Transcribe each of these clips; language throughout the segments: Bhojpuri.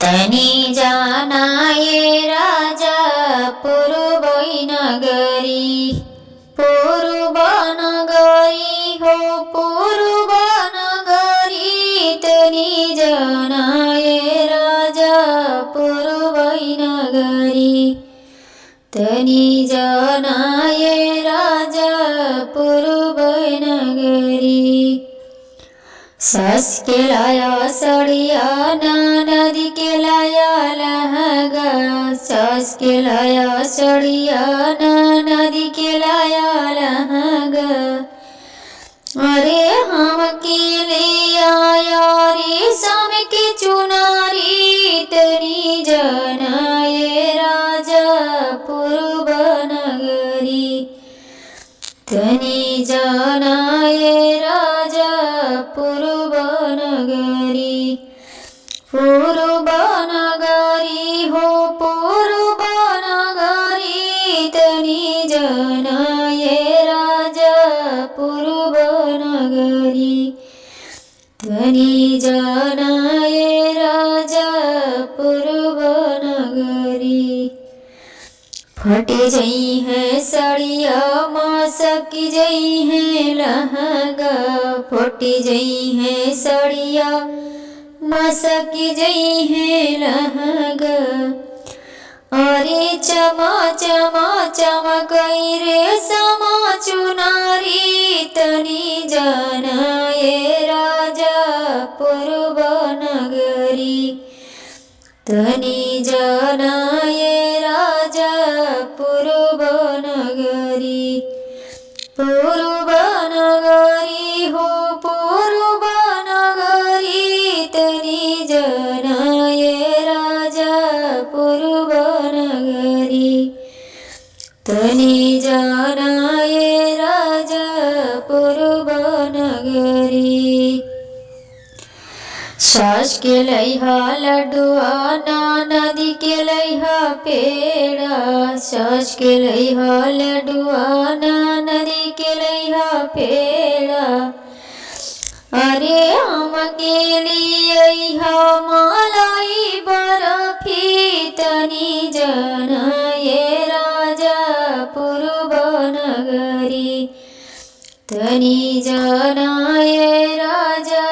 तनी जानाए राजा पूर्व नगरी, पूर्व नगरी हो पूर्व नगरी। तनी जानाए राजा पूर्व नगरी, तनी जानाए राजा पूर्व नगरी। सास के लाया सड़िया नदी के लाया लहंगा, सास के लाया सड़िया नदी के लाया लहंगा। अरे हम के ले आया रेशम की चुनारी, तनी जानाए राजा पूर्व नगरी, तनी जानाए राजा पूर्व नगरी। पूर्व नगरी हो पूर्व नगरी, तनी जानाए राजा पूर्व नगरी, तनी जानाए राजा पूर्व नगरी। फटे जई है सड़िया मसक जई है लहंगा, फटे जई है सड़िया मसक जई है लहंगा। अरे चमा चमा चमकई रेशम चुनारी, तनी जानाए राजा पूर्व नगरी, तनी जानाए राजा पूर्व नगरी। पूर्व नगरी हो पूर्व नगरी, तनी जानाए राजा पूर्व नगरी, तनी जानाए राजा पूर्व नगरी। सास के लइहा लड्डुआ नदी के लइहा पेड़ा, सास के लइहा लड्डुआ नदी के लइहा पेड़ा। अरे हम के लिए मलाई बर्फी, तनी जानाए राजा पूर्व नगरी, तनी जानाए राजा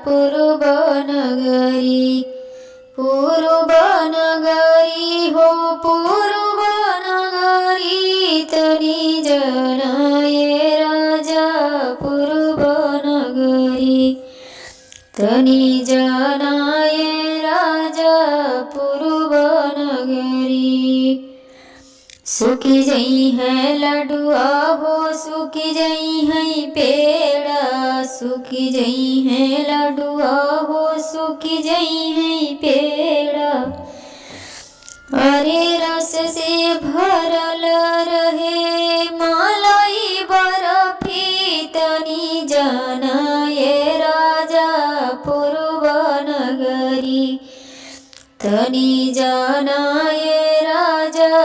पूर्व नगरी। पूर्व नगरी हो पूर्व नगरी, तनी जानाए राजा पूर्व नगरी, तनी जानाए राजा पूर्व नगरी। सुखी जई है लड्डुआ हो सुखी जई है पेड़ा, सुखी जई है लड्डुआ हो सुखी जई है पेड़ा। अरे रस से भरल रहे मलाई बर्फी, तनी जानाए राजा पूर्व नगरी, तनी जानाए राजा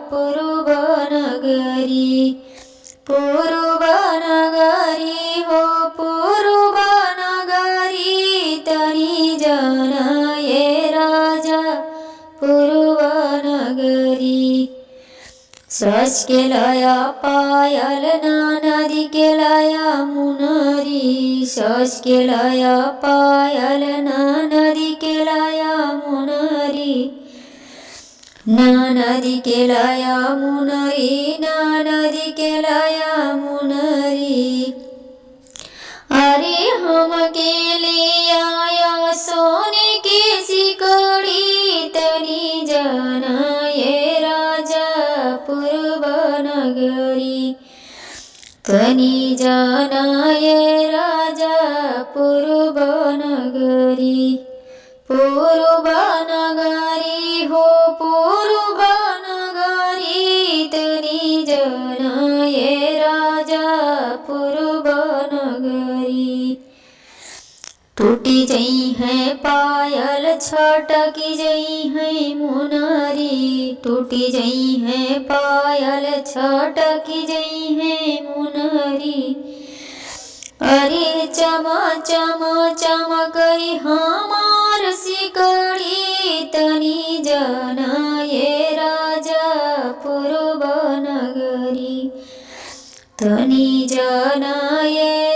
पूर्व नगरी। पूर्व नगरी हो पूर्व नगरी, तनी जानाए राजा पूर्व नगरी। सास के लाया पायल नदी के लाया मुनरी, सास के लाया पायल नदी के लाया मुनरी, नदी के लाया मुनरी, नदी के लाया मुनरी। अरे हम के लिए आया सोने की सिकड़ी, तनी जानाए राजा पूर्व नगरी, तनी जानाए राजा पूर्व नगरी। पूर्व नगरी हो पूर्व नगरी, तनी जानाए राजा पूर्व नगरी। टूटी जई है पायल छटकी जई है मुनरी, टूटी जई है पायल छटकी जई है मुनरी। अरे चमा चमा चमकई हमार सिकड़ी, तनी जनाए